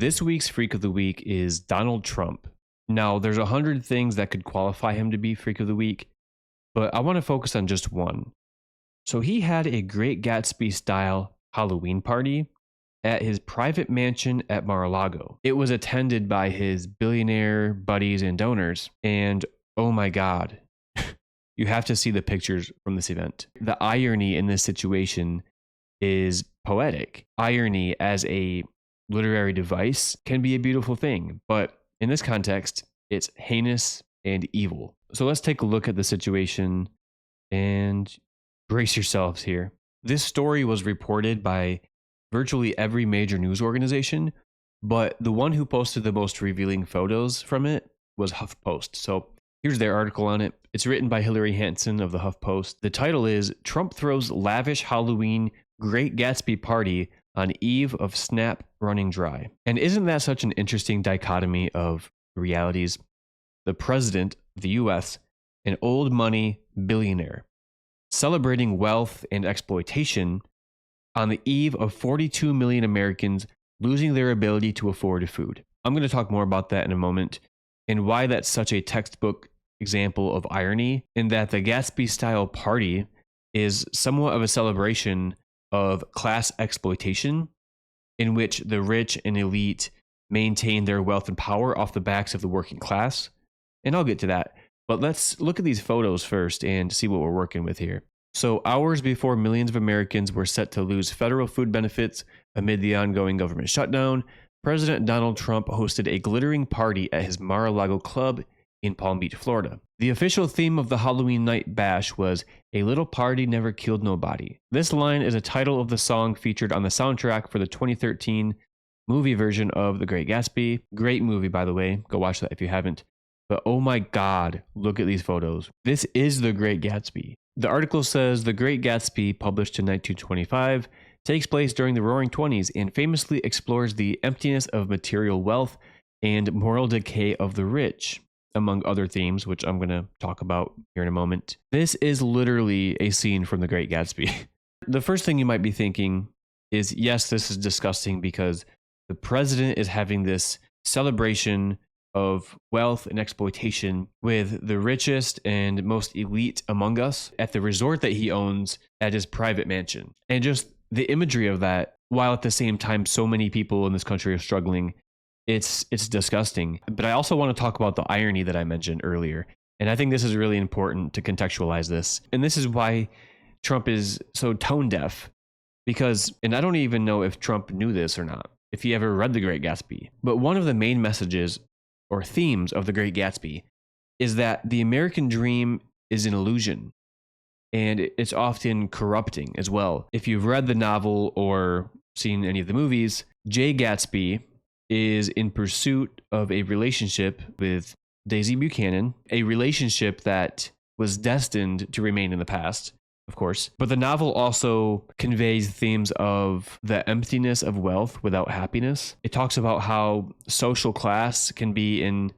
This week's Freak of the Week is Donald Trump. Now, there's 100 things that could qualify him to be Freak of the Week, but I want to focus on just one. So he had a Great Gatsby-style Halloween party at his private mansion at Mar-a-lago. It was attended by his billionaire buddies and donors, and oh my God, you have to see the pictures from this event. The irony in this situation is poetic. Irony as a literary device can be a beautiful thing, but in this context, it's heinous and evil. So let's take a look at the situation and brace yourselves here. This story was reported by virtually every major news organization, but the one who posted the most revealing photos from it was HuffPost. So here's their article on it. It's written by Hillary Hansen of the HuffPost. The title is Trump Throws Lavish Halloween Great Gatsby Party on Eve of Snap Running Dry. And isn't that such an interesting dichotomy of realities? The president of the US, an old money billionaire, celebrating wealth and exploitation on the eve of 42 million Americans losing their ability to afford food. I'm going to talk more about that in a moment and why that's such a textbook example of irony, in that the Gatsby-style party is somewhat of a celebration of class exploitation, in which the rich and elite maintain their wealth and power off the backs of the working class. And I'll get to that. But let's look at these photos first and see what we're working with here. So hours before millions of Americans were set to lose federal food benefits amid the ongoing government shutdown, President Donald Trump hosted a glittering party at his Mar-a-Lago club in Palm Beach, Florida. The official theme of the Halloween night bash was "A Little Party Never Killed Nobody." This line is a title of the song featured on the soundtrack for the 2013 movie version of The Great Gatsby. Great movie, by the way. Go watch that if you haven't. But oh my God, look at these photos. This is The Great Gatsby. The article says The Great Gatsby, published in 1925, takes place during the Roaring Twenties and famously explores the emptiness of material wealth and moral decay of the rich, among other themes, which I'm going to talk about here in a moment. This is literally a scene from The Great Gatsby. The first thing you might be thinking is, yes, this is disgusting because the president is having this celebration of wealth and exploitation with the richest and most elite among us at the resort that he owns at his private mansion. And just the imagery of that, while at the same time so many people in this country are struggling, it's disgusting. But I also want to talk about the irony that I mentioned earlier. And I think this is really important to contextualize this. And this is why Trump is so tone deaf. Because, and I don't even know if Trump knew this or not, if he ever read The Great Gatsby. But one of the main messages or themes of The Great Gatsby is that the American dream is an illusion. And it's often corrupting as well. If you've read the novel or seen any of the movies, Jay Gatsby is in pursuit of a relationship with Daisy Buchanan, a relationship that was destined to remain in the past, of course. But the novel also conveys themes of the emptiness of wealth without happiness. It talks about how social class can be an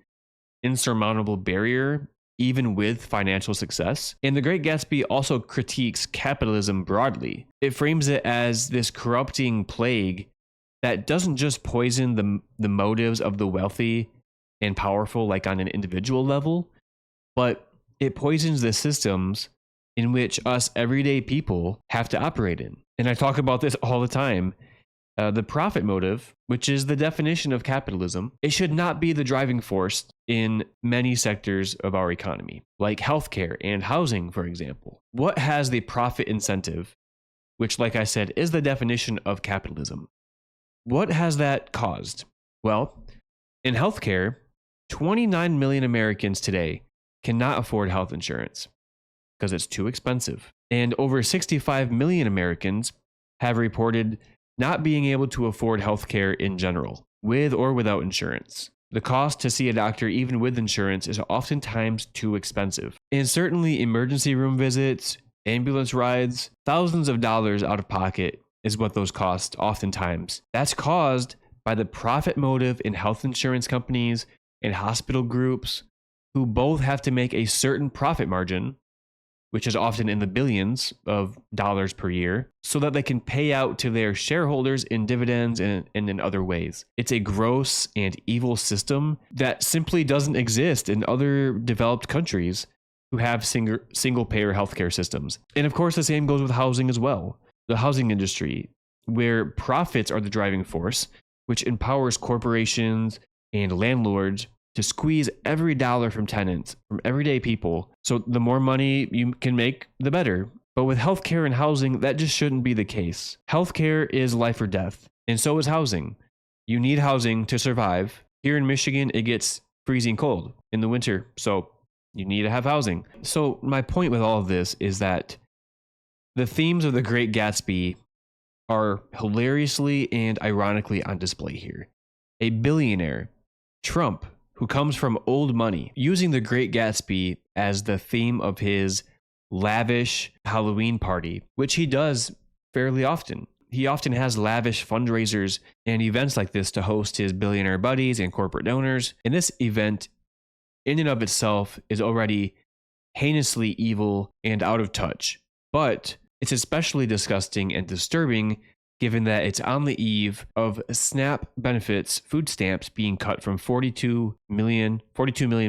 insurmountable barrier even with financial success. And The Great Gatsby also critiques capitalism broadly. It frames it as this corrupting plague that doesn't just poison the motives of the wealthy and powerful, like on an individual level, but it poisons the systems in which us everyday people have to operate in. And I talk about this all the time. The profit motive, which is the definition of capitalism, it should not be the driving force in many sectors of our economy, like healthcare and housing, for example. What has the profit incentive, which, like I said, is the definition of capitalism? What has that caused? Well, in healthcare, 29 million Americans today cannot afford health insurance because it's too expensive. And over 65 million Americans have reported not being able to afford healthcare in general, with or without insurance. The cost to see a doctor, even with insurance, is oftentimes too expensive. And certainly emergency room visits, ambulance rides, thousands of dollars out of pocket is what those cost oftentimes. That's caused by the profit motive in health insurance companies and hospital groups, who both have to make a certain profit margin which is often in the billions of dollars per year, so that they can pay out to their shareholders in dividends and in other ways. It's a gross and evil system that simply doesn't exist in other developed countries who have single payer healthcare systems. And of course, the same goes with housing as well. The housing industry, where profits are the driving force, which empowers corporations and landlords to squeeze every dollar from tenants, from everyday people. So the more money you can make, the better. But with healthcare and housing, that just shouldn't be the case. Healthcare is life or death, and so is housing. You need housing to survive. Here in Michigan, it gets freezing cold in the winter, so you need to have housing. So my point with all of this is that the themes of The Great Gatsby are hilariously and ironically on display here. A billionaire, Trump, who comes from old money, using The Great Gatsby as the theme of his lavish Halloween party, which he does fairly often. He often has lavish fundraisers and events like this to host his billionaire buddies and corporate donors. And this event, in and of itself, is already heinously evil and out of touch. But it's especially disgusting and disturbing given that it's on the eve of SNAP benefits, food stamps being cut from 42 million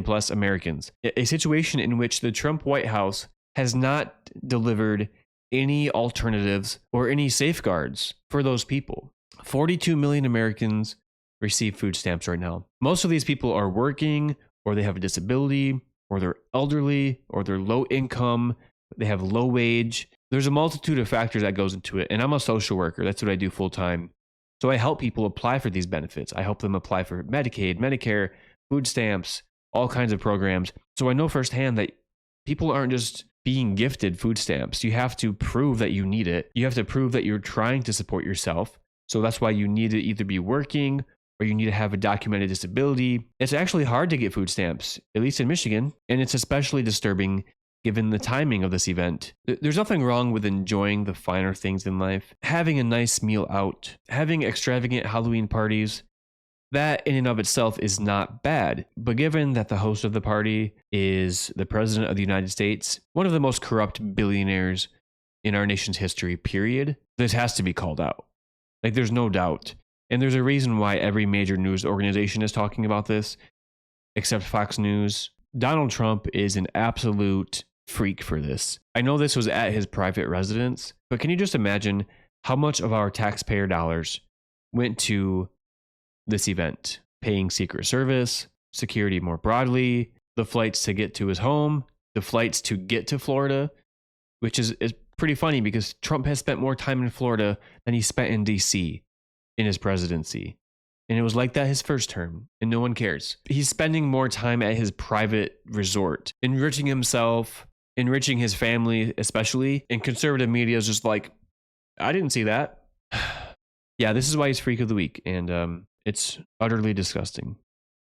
plus Americans. A situation in which the Trump White House has not delivered any alternatives or any safeguards for those people. 42 million Americans receive food stamps right now. Most of these people are working, or they have a disability, or they're elderly, or they're low income, they have low wage. There's a multitude of factors that goes into it. And I'm a social worker. That's what I do full time. So I help people apply for these benefits. I help them apply for Medicaid, Medicare, food stamps, all kinds of programs. So I know firsthand that people aren't just being gifted food stamps. You have to prove that you need it. You have to prove that you're trying to support yourself. So that's why you need to either be working or you need to have a documented disability. It's actually hard to get food stamps, at least in Michigan. And it's especially disturbing given the timing of this event. There's nothing wrong with enjoying the finer things in life. Having a nice meal out, having extravagant Halloween parties, that in and of itself is not bad. But given that the host of the party is the President of the United States, one of the most corrupt billionaires in our nation's history, period, this has to be called out. Like, there's no doubt. And there's a reason why every major news organization is talking about this, except Fox News. Donald Trump is an absolute freak for this. I know this was at his private residence, but can you just imagine how much of our taxpayer dollars went to this event? Paying Secret Service, security more broadly, the flights to get to his home, the flights to get to Florida, which is pretty funny because Trump has spent more time in Florida than he spent in DC in his presidency. And it was like that his first term, and no one cares. He's spending more time at his private resort, enriching himself, enriching his family especially, and conservative media is just like, I didn't see that. Yeah, this is why he's Freak of the Week, and it's utterly disgusting.